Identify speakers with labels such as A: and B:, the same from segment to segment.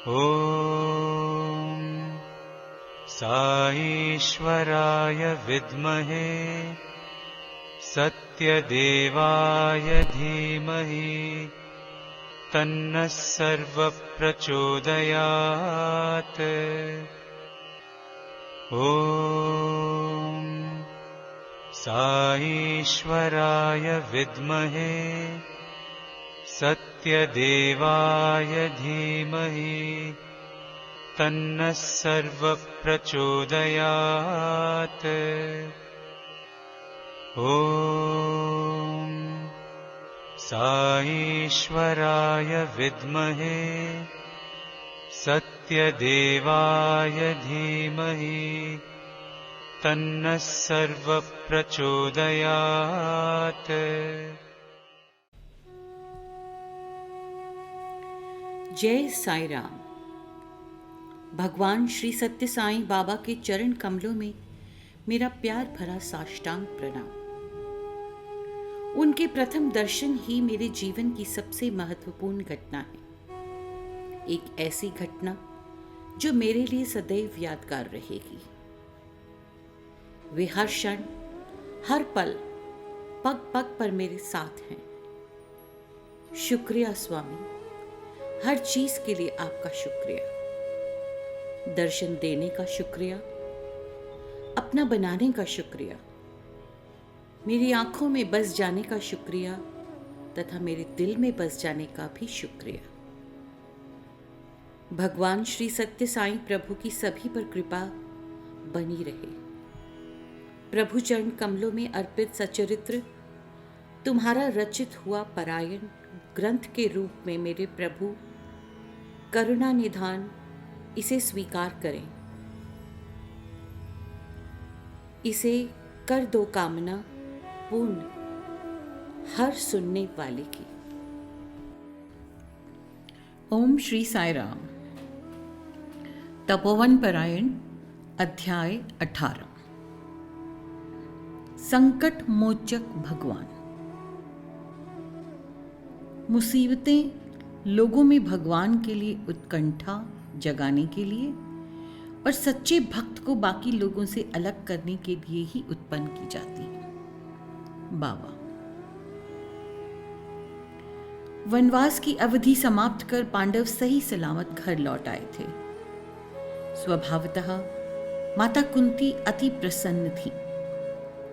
A: ॐ साईश्वराय विद्महे सत्यदेवाय धीमहि तन्नः सर्वः प्रचोदयात्। ॐ साईश्वराय विद्महे सत्यदेवाय धीमहि तन्नः सर्वः प्रचोदयात्। ॐ साईश्वराय विद्महे सत्यदेवाय धीमहि तन्नः सर्वः प्रचोदयात्।
B: जय साई राम। भगवान श्री सत्य साईं बाबा के चरण कमलों में मेरा प्यार भरा साष्टांग प्रणाम। उनके प्रथम दर्शन ही मेरे जीवन की सबसे महत्वपूर्ण घटना है। एक ऐसी घटना जो मेरे लिए सदैव यादगार रहेगी। वे हर क्षण, हर पल, पग पग पर मेरे साथ हैं। शुक्रिया स्वामी, हर चीज के लिए आपका शुक्रिया। दर्शन देने का शुक्रिया, अपना बनाने का शुक्रिया, मेरी आंखों में बस जाने का शुक्रिया तथा मेरे दिल में बस जाने का भी शुक्रिया। भगवान श्री सत्य साईं प्रभु की सभी पर कृपा बनी रहे। प्रभु चरण कमलों में अर्पित सचरित्र तुम्हारा रचित हुआ परायण ग्रंथ के रूप में मेरे प्रभु करुणा निधान इसे स्वीकार करें। इसे कर दो कामना पूर्ण हर सुनने वाले की। ओम श्री साई राम। तपोवन परायण अध्याय 18। संकट मोचक भगवान। मुसीबतें लोगों में भगवान के लिए उत्कंठा जगाने के लिए और सच्चे भक्त को बाकी लोगों से अलग करने के लिए ही उत्पन्न की जाती है। बाबा। वनवास की अवधि समाप्त कर पांडव सही सलामत घर लौट आए थे। स्वभावतः माता कुंती अति प्रसन्न थी।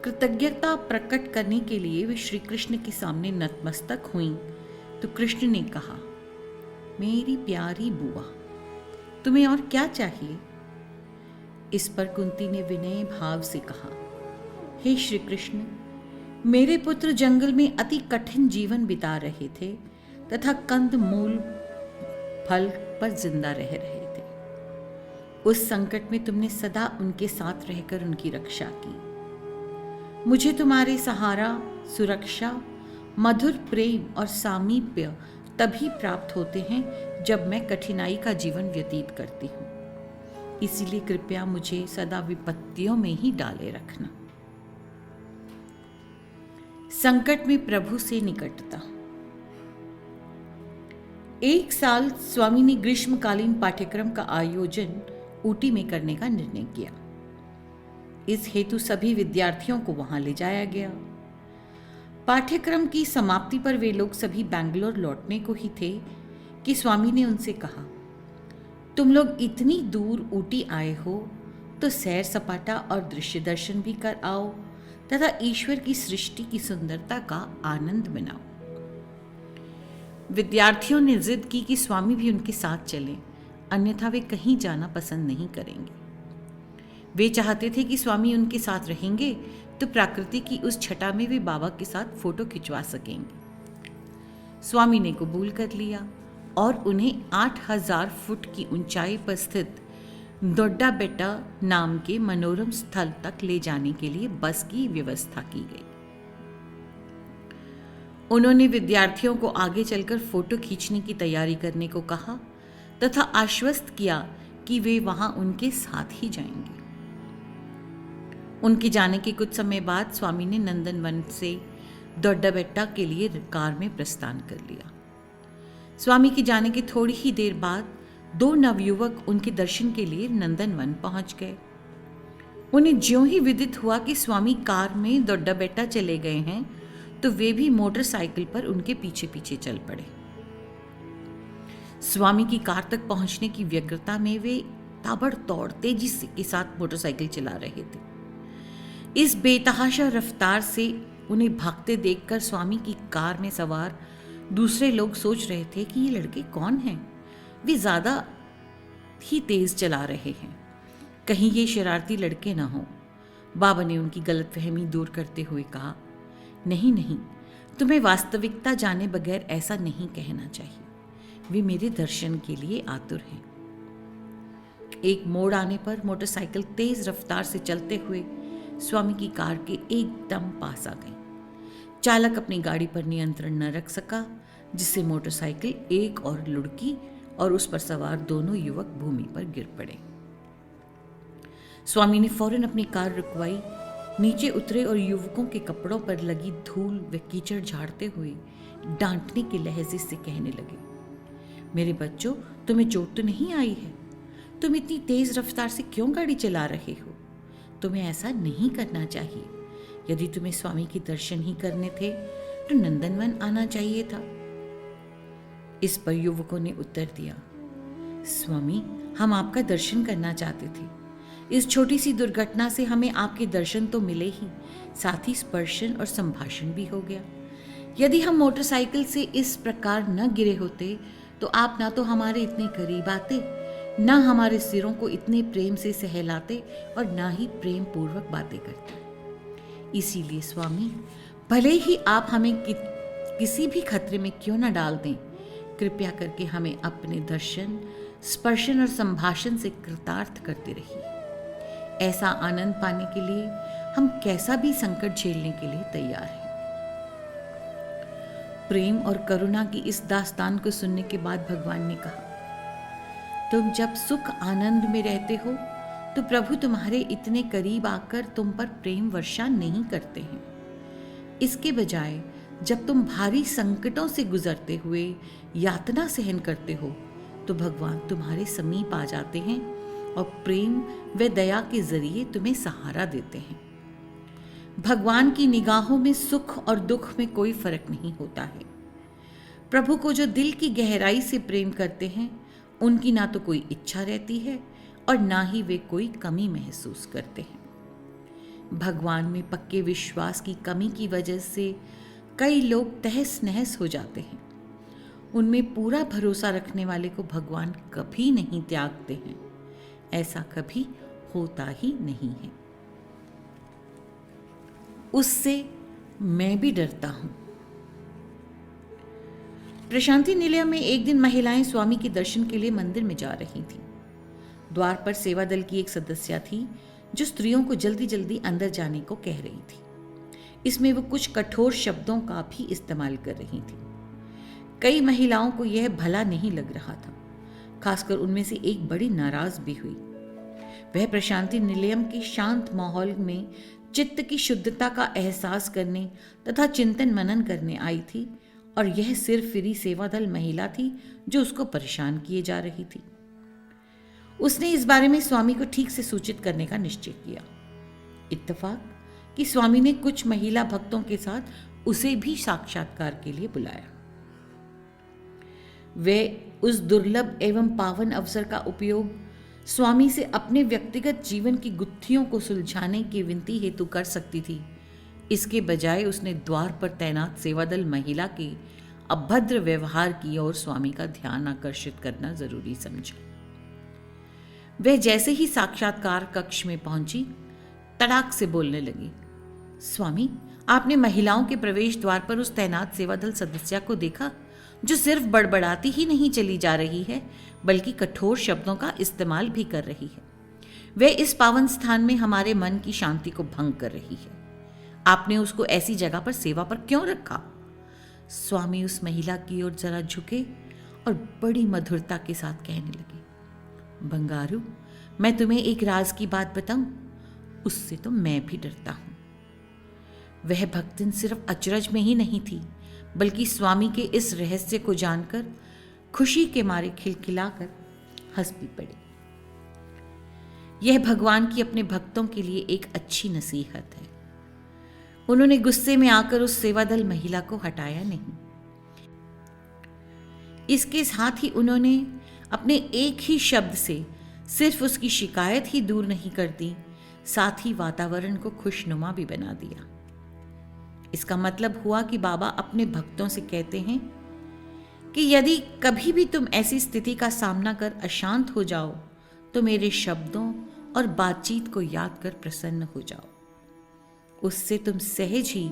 B: कृतज्ञता प्रकट करने के लिए वे श्री कृष्ण के सामने नतमस्तक हुईं तो कृष्ण ने कहा, मेरी प्यारी बुआ, तुम्हें और क्या चाहिए? इस पर कुंती ने विनय भाव से कहा, हे श्री कृष्ण, मेरे पुत्र जंगल में अति कठिन जीवन बिता रहे थे तथा कंद मूल फल पर जिंदा रह रहे थे। उस संकट में तुमने सदा उनके साथ रहकर उनकी रक्षा की। मुझे तुम्हारे सहारा, सुरक्षा, मधुर प्रेम और सामीप्य तभी प्राप्त होते हैं जब मैं कठिनाई का जीवन व्यतीत करती हूँ। इसीलिए कृपया मुझे सदा विपत्तियों में ही डाले रखना। संकट में प्रभु से निकटता। एक साल स्वामी ने ग्रीष्मकालीन पाठ्यक्रम का आयोजन ऊटी में करने का निर्णय किया। इस हेतु सभी विद्यार्थियों को वहां ले जाया गया। पाठ्यक्रम की समाप्ति पर वे लोग सभी बैंगलोर लौटने को ही थे कि स्वामी ने उनसे कहा, तुम लोग इतनी दूर ऊटी आए हो तो सैर सपाटा और दृश्य दर्शन भी कर आओ तथा ईश्वर की सृष्टि की सुंदरता का आनंद मनाओ। विद्यार्थियों ने जिद की कि स्वामी भी उनके साथ चलें, अन्यथा वे कहीं जाना पसंद नहीं करेंगे। वे चाहते थे कि स्वामी उनके साथ रहेंगे तो प्रकृति की उस छटा में वे बाबा के साथ फोटो खिंचवा सकेंगे। स्वामी ने कबूल कर लिया और उन्हें 8000 फुट की ऊंचाई पर स्थित दोड्डाबेट्टा नाम के मनोरम स्थल तक ले जाने के लिए बस की व्यवस्था की गई। उन्होंने विद्यार्थियों को आगे चलकर फोटो खींचने की तैयारी करने को कहा तथा आश्वस्त किया कि वे वहां उनके साथ ही जाएंगे। उनके जाने के कुछ समय बाद स्वामी ने नंदनवन से दोड्डाबेट्टा के लिए कार में प्रस्थान कर लिया। स्वामी के जाने के थोड़ी ही देर बाद दो नवयुवक उनके दर्शन के लिए नंदनवन पहुंच गए। उन्हें ज्यों ही विदित हुआ कि स्वामी कार में दोड्डा बेटा चले गए हैं, तो वे भी मोटरसाइकिल पर उनके पीछे पीछे चल पड़े। स्वामी की कार तक पहुंचने की व्यग्रता में वे ताबड़तोड़ तेजी के साथ मोटरसाइकिल चला रहे थे। इस बेतहाशा रफ्तार से उन्हें भागते देखकर स्वामी की कार में सवार दूसरे लोग सोच रहे थे कि ये लड़के कौन हैं? वे ज्यादा ही तेज चला रहे हैं, कहीं ये शरारती लड़के ना हो। बाबा ने उनकी गलतफहमी दूर करते हुए कहा, नहीं नहीं, तुम्हें वास्तविकता जाने बगैर ऐसा नहीं कहना चाहिए। वे मेरे दर्शन के लिए आतुर हैं। एक मोड़ आने पर मोटरसाइकिल तेज रफ्तार से चलते हुए स्वामी की कार के एकदम पास आ गई। चालक अपनी गाड़ी पर नियंत्रण न रख सका, जिससे मोटरसाइकिल एक और लुढ़की और उस पर सवार दोनों युवक भूमि पर गिर पड़े। स्वामी ने फौरन अपनी कार रुकवाई, नीचे उतरे और युवकों के कपड़ों पर लगी धूल व कीचड़ झाड़ते हुए डांटने के लहजे से कहने लगे, मेरे बच्चों, तुम्हें चोट तो नहीं आई है? तुम इतनी तेज रफ्तार से क्यों गाड़ी चला रहे हो? तुम्हें ऐसा नहीं करना चाहिए। यदि तुम्हें स्वामी के दर्शन ही करने थे तो नंदनवन आना चाहिए था। इस पर युवकों ने उत्तर दिया, स्वामी, हम आपका दर्शन करना चाहते थे। इस छोटी सी दुर्घटना से हमें आपके दर्शन तो मिले ही, साथ ही स्पर्शन और संभाषण भी हो गया। यदि हम मोटरसाइकिल से इस प्रकार न गिरे होते तो आप ना तो हमारे इतने करीब आते, ना हमारे सिरों को इतने प्रेम से सहलाते और ना ही प्रेम पूर्वक बातें करते। इसीलिए स्वामी, भले ही आप हमें किसी भी खतरे में क्यों न डाल दें, कृपया करके हमें अपने दर्शन, स्पर्शन और संभाषण से कृतार्थ करते रहिए। ऐसा आनंद पाने के लिए हम कैसा भी संकट झेलने के लिए तैयार हैं। प्रेम और करुणा की इस दास्तान को सुनने के बाद भगवान ने कहा, तुम जब सुख आनंद में रहते हो तो प्रभु तुम्हारे इतने करीब आकर तुम पर प्रेम वर्षा नहीं करते हैं। इसके बजाय जब तुम भारी संकटों से गुजरते हुए यातना सहन करते हो तो भगवान तुम्हारे समीप आ जाते हैं और प्रेम व दया के जरिए तुम्हें सहारा देते हैं। भगवान की निगाहों में सुख और दुख में कोई फर्क नहीं होता है। प्रभु को जो दिल की गहराई से प्रेम करते हैं, उनकी ना तो कोई इच्छा रहती है और ना ही वे कोई कमी महसूस करते हैं। भगवान में पक्के विश्वास की कमी की वजह से कई लोग तहस नहस हो जाते हैं। उनमें पूरा भरोसा रखने वाले को भगवान कभी नहीं त्यागते हैं। ऐसा कभी होता ही नहीं है। उससे मैं भी डरता हूं। प्रशांति निलयम में एक दिन महिलाएं स्वामी के दर्शन के लिए मंदिर में जा रही थीं। द्वार पर सेवा दल की एक सदस्या थी जो स्त्रियों को जल्दी जल्दी अंदर जाने को कह रही थी। इसमें वो कुछ कठोर शब्दों का भी इस्तेमाल कर रही थी। कई महिलाओं को यह भला नहीं लग रहा था, खासकर उनमें से एक बड़ी नाराज भी हुई। वह प्रशांति निलयम के शांत माहौल में चित्त की शुद्धता का एहसास करने तथा चिंतन मनन करने आई थी, और यह सिर्फ फिरी सेवादल महिला थी जो उसको परेशान किए जा रही थी। उसने इस बारे में स्वामी को ठीक से सूचित करने का निश्चय किया। इत्तेफाक कि स्वामी ने कुछ महिला भक्तों के साथ उसे भी साक्षात्कार के लिए बुलाया। वे उस दुर्लभ एवं पावन अवसर का उपयोग स्वामी से अपने व्यक्तिगत जीवन की गुत्थियों को सुलझाने की विनती हेतु कर सकती थी। इसके बजाय उसने द्वार पर तैनात सेवादल महिला के अभद्र व्यवहार की ओर स्वामी का ध्यान आकर्षित करना जरूरी समझा। वह जैसे ही साक्षात्कार कक्ष में पहुंची, तड़ाक से बोलने लगी, स्वामी, आपने महिलाओं के प्रवेश द्वार पर उस तैनात सेवादल सदस्या को देखा जो सिर्फ बड़बड़ाती ही नहीं चली जा रही है बल्कि कठोर शब्दों का इस्तेमाल भी कर रही है। वह इस पावन स्थान में हमारे मन की शांति को भंग कर रही है। आपने उसको ऐसी जगह पर सेवा पर क्यों रखा? स्वामी उस महिला की ओर जरा झुके और बड़ी मधुरता के साथ कहने लगे, बंगारू, मैं तुम्हें एक राज की बात बताऊं, उससे तो मैं भी डरता हूं। वह भक्तिन सिर्फ अचरज में ही नहीं थी, बल्कि स्वामी के इस रहस्य को जानकर खुशी के मारे खिलखिलाकर हंस भी पड़े। यह भगवान की अपने भक्तों के लिए एक अच्छी नसीहत है। उन्होंने गुस्से में आकर उस सेवादल महिला को हटाया नहीं। इसके साथ ही उन्होंने अपने एक ही शब्द से सिर्फ उसकी शिकायत ही दूर नहीं कर दी, साथ ही वातावरण को खुशनुमा भी बना दिया। इसका मतलब हुआ कि बाबा अपने भक्तों से कहते हैं कि यदि कभी भी तुम ऐसी स्थिति का सामना कर अशांत हो जाओ तो मेरे शब्दों और बातचीत को याद कर प्रसन्न हो जाओ। उससे तुम सहज ही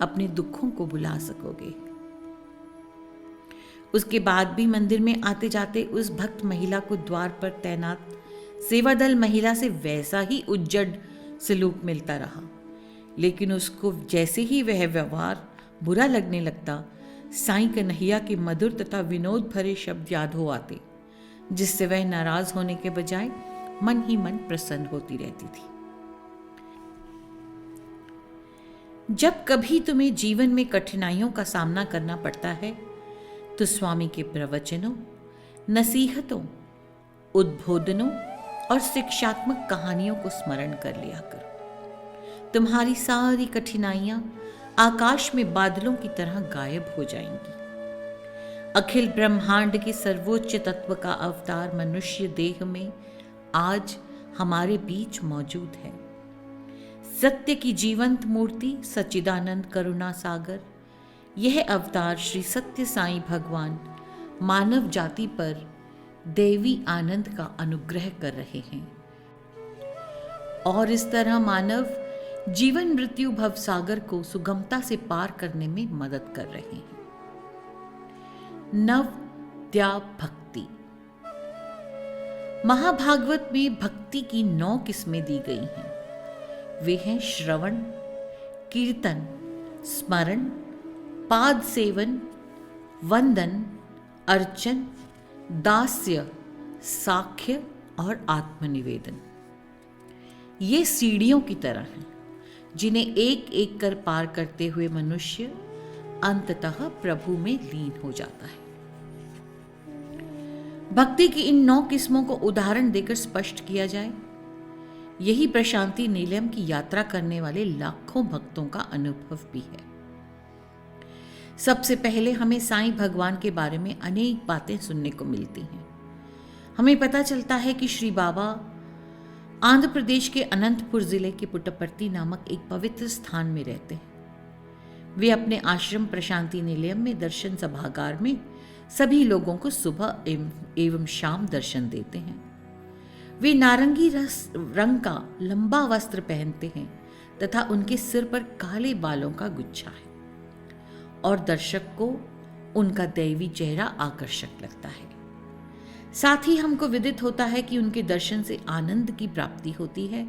B: अपने दुखों को भुला सकोगे। उसके बाद भी मंदिर में आते जाते उस भक्त महिला को द्वार पर तैनात सेवादल महिला से वैसा ही उज्जड़ सलूक मिलता रहा, लेकिन उसको जैसे ही वह व्यवहार बुरा लगने लगता, साईं कन्हैया के मधुर तथा विनोद भरे शब्द याद हो आते, जिससे वह नाराज होने के बजाय मन ही मन प्रसन्न होती रहती थी। जब कभी तुम्हें जीवन में कठिनाइयों का सामना करना पड़ता है तो स्वामी के प्रवचनों, नसीहतों, उद्बोधनों और शिक्षात्मक कहानियों को स्मरण कर लिया करो। तुम्हारी सारी कठिनाइयां आकाश में बादलों की तरह गायब हो जाएंगी। अखिल ब्रह्मांड के सर्वोच्च तत्व का अवतार मनुष्य देह में आज हमारे बीच मौजूद है। सत्य की जीवंत मूर्ति सच्चिदानंद करुणा सागर, यह अवतार श्री सत्य साईं भगवान मानव जाति पर देवी आनंद का अनुग्रह कर रहे हैं और इस तरह मानव जीवन मृत्यु भव सागर को सुगमता से पार करने में मदद कर रहे हैं। नवद्या भक्ति। महाभागवत में भक्ति की 9 किस्में दी गई हैं। वे हैं श्रवण, कीर्तन, स्मरण, पाद सेवन, वंदन, अर्चन, दास्य, साख्य और आत्मनिवेदन। ये सीढ़ियों की तरह हैं जिन्हें एक एक कर पार करते हुए मनुष्य अंततः प्रभु में लीन हो जाता है। भक्ति की इन 9 किस्मों को उदाहरण देकर स्पष्ट किया जाए, यही प्रशांति नीलम की यात्रा करने वाले लाखों भक्तों का अनुभव भी है। सबसे पहले हमें साईं भगवान के बारे में अनेक बातें सुनने को मिलती हैं। हमें पता चलता है कि श्री बाबा आंध्र प्रदेश के अनंतपुर जिले के पुट्टपर्ती नामक एक पवित्र स्थान में रहते हैं। वे अपने आश्रम प्रशांति निलयम में दर्शन सभागार में सभी लोगों को सुबह एवं शाम दर्शन देते हैं। वे नारंगी रंग का लंबा वस्त्र पहनते हैं तथा उनके सिर पर काले बालों का गुच्छा है और दर्शक को उनका दैवी चेहरा आकर्षक लगता है। साथ ही हमको विदित होता है कि उनके दर्शन से आनंद की प्राप्ति होती है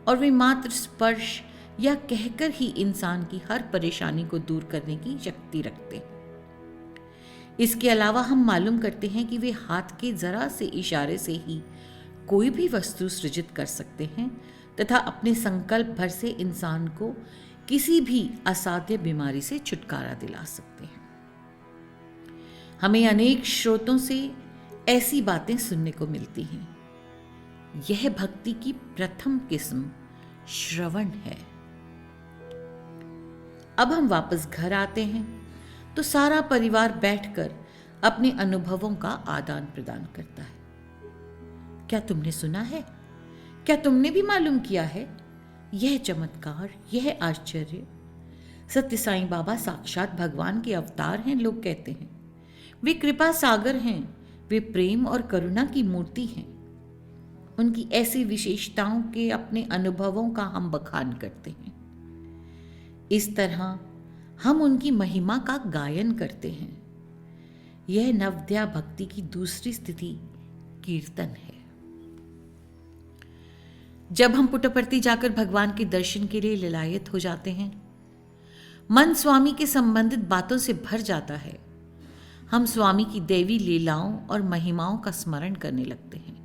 B: और वे मात्र स्पर्श या कहकर ही इंसान की हर परेशानी को दूर करने की शक्ति रखते हैं। इसके अलावा हम मालूम करते हैं कि वे हाथ के जरा से इशारे से ही कोई भी वस्तु सृजित कर सकते हैं तथा अपने संकल्प भर से इंसान को किसी भी असाध्य बीमारी से छुटकारा दिला सकते हैं। हमें अनेक स्रोतों से ऐसी बातें सुनने को मिलती हैं। यह भक्ति की प्रथम किस्म श्रवण है। अब हम वापस घर आते हैं तो सारा परिवार बैठकर अपने अनुभवों का आदान प्रदान करता है। क्या तुमने सुना है? क्या तुमने भी मालूम किया है? यह चमत्कार, यह आश्चर्य। सत्य साईं बाबा साक्षात भगवान के अवतार हैं, लोग कहते हैं। वे कृपा सागर हैं, वे प्रेम और करुणा की मूर्ति हैं। उनकी ऐसी विशेषताओं के अपने अनुभवों का हम बखान करते हैं। इस तरह हम उनकी महिमा का गायन करते हैं। यह नवद्या भक्ति की दूसरी स्थिति कीर्तन है। जब हम पुट्टपर्ती जाकर भगवान के दर्शन के लिए ललायत हो जाते हैं, मन स्वामी के संबंधित बातों से भर जाता है। हम स्वामी की दैवी लीलाओं और महिमाओं का स्मरण करने लगते हैं।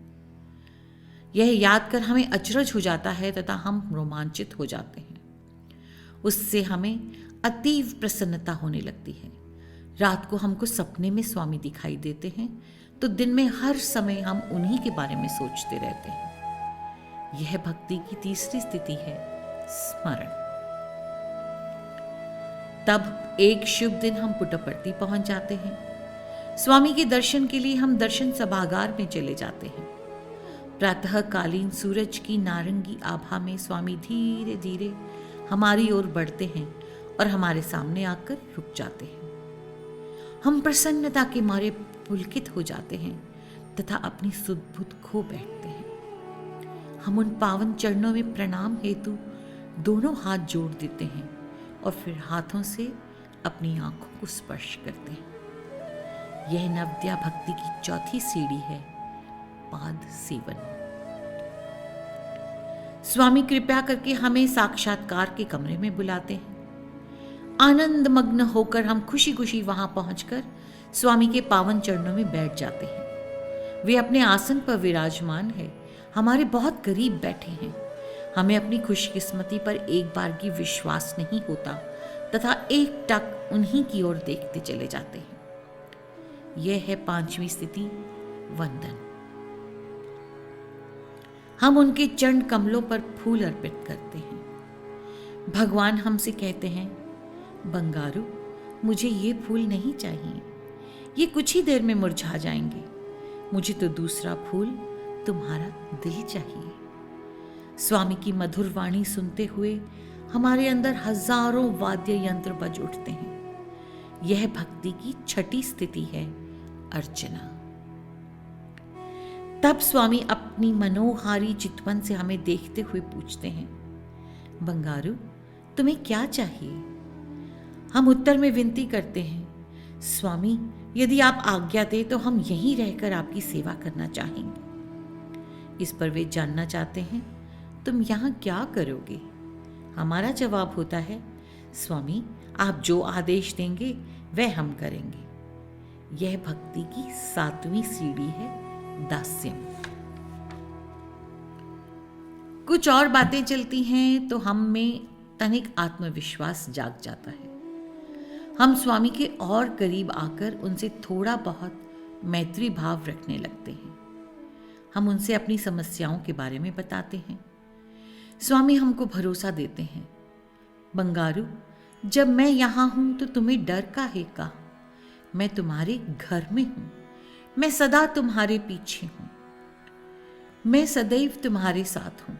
B: यह याद कर हमें अचरज हो जाता है तथा हम रोमांचित हो जाते हैं। उससे हमें अतीव प्रसन्नता होने लगती है। रात को हमको सपने में स्वामी दिखाई देते हैं तो दिन में हर समय हम उन्हीं के बारे में सोचते रहते हैं। यह भक्ति की तीसरी स्थिति है, स्मरण। तब एक शुभ दिन हम पुट्टपर्ती पहुंच जाते हैं। स्वामी के दर्शन के लिए हम दर्शन सभागार में चले जाते हैं। प्रातःकालीन सूरज की नारंगी आभा में स्वामी धीरे धीरे हमारी ओर बढ़ते हैं और हमारे सामने आकर रुक जाते हैं। हम प्रसन्नता के मारे पुलकित हो जाते हैं तथा अपनी सुध-बुध खो बैठते हैं। हम उन पावन चरणों में प्रणाम हेतु दोनों हाथ जोड़ देते हैं और फिर हाथों से अपनी आंखों को स्पर्श करते हैं। यह नवद्या भक्ति की चौथी सीढ़ी है, पाद सेवन। स्वामी कृपया करके हमें साक्षात्कार के कमरे में बुलाते हैं। आनंद मग्न होकर हम खुशी खुशी वहां पहुंचकर स्वामी के पावन चरणों में बैठ जाते हैं। वे अपने आसन पर विराजमान है, हमारे बहुत करीब बैठे हैं। हमें अपनी खुशकिस्मती पर एक बार की विश्वास नहीं होता तथा एक टक उन्हीं की ओर देखते चले जाते हैं। यह है पांचवी स्थिति, वंदन। हम उनके चरण कमलों पर फूल अर्पित करते हैं। भगवान हमसे कहते हैं, बंगारू, मुझे ये फूल नहीं चाहिए, ये कुछ ही देर में मुरझा जाएंगे। मुझे तो दूसरा फूल तुम्हारा दिल चाहिए। स्वामी की मधुर वाणी सुनते हुए हमारे अंदर हजारों वाद्य यंत्र बज उठते हैं। यह भक्ति की छठी स्थिति है, अर्चना। तब स्वामी अपनी मनोहारी चितवन से हमें देखते हुए पूछते हैं, बंगारू, तुम्हें क्या चाहिए? हम उत्तर में विनती करते हैं, स्वामी, यदि आप आज्ञा दें तो हम यहीं रहकर आपकी सेवा करना चाहेंगे। इस पर वे जानना चाहते हैं, तुम यहाँ क्या करोगे? हमारा जवाब होता है, स्वामी, आप जो आदेश देंगे वह हम करेंगे। यह भक्ति की सातवीं सीढ़ी है, दास्यम। कुछ और बातें चलती हैं तो हम में तनिक आत्मविश्वास जाग जाता है। हम स्वामी के और करीब आकर उनसे थोड़ा बहुत मैत्री भाव रखने लगते हैं। हम उनसे अपनी समस्याओं के बारे में बताते हैं। स्वामी हमको भरोसा देते हैं, बंगारू, जब मैं यहां हूं तो तुम्हें डर काहे का? मैं तुम्हारे घर में हूं, मैं सदा तुम्हारे पीछे हूं, मैं सदैव तुम्हारे साथ हूं।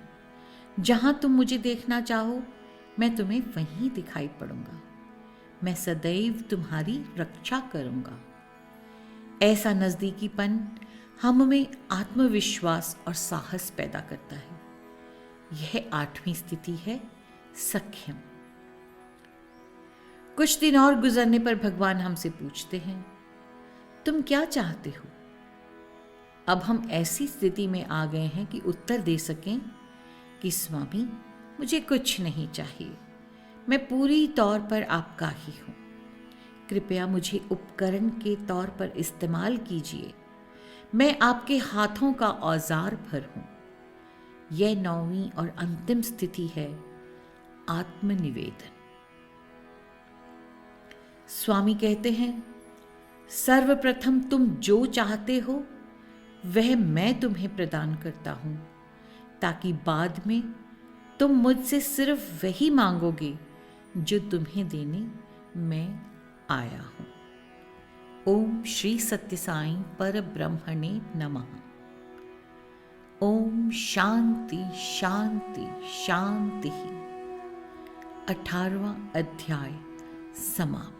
B: जहां तुम मुझे देखना चाहो मैं तुम्हें वहीं दिखाई पड़ूंगा। मैं सदैव तुम्हारी रक्षा करूंगा। ऐसा नजदीकीपन हम में आत्मविश्वास और साहस पैदा करता है। यह आठवीं स्थिति है, सख्यम। कुछ दिन और गुजरने पर भगवान हमसे पूछते हैं, तुम क्या चाहते हो? अब हम ऐसी स्थिति में आ गए हैं कि उत्तर दे सकें कि स्वामी, मुझे कुछ नहीं चाहिए, मैं पूरी तौर पर आपका ही हूं। कृपया मुझे उपकरण के तौर पर इस्तेमाल कीजिए। मैं आपके हाथों का औजार भर हूं। यह नौवीं और अंतिम स्थिति है, आत्मनिवेदन। स्वामी कहते हैं, सर्वप्रथम तुम जो चाहते हो वह मैं तुम्हें प्रदान करता हूं, ताकि बाद में तुम मुझसे सिर्फ वही मांगोगे जो तुम्हें देने मैं आया हूं। ओम श्री सत्य साई पर ब्रह्मणे नमः। ओम शांति शांति शांति। 18वां अध्याय समाप्त।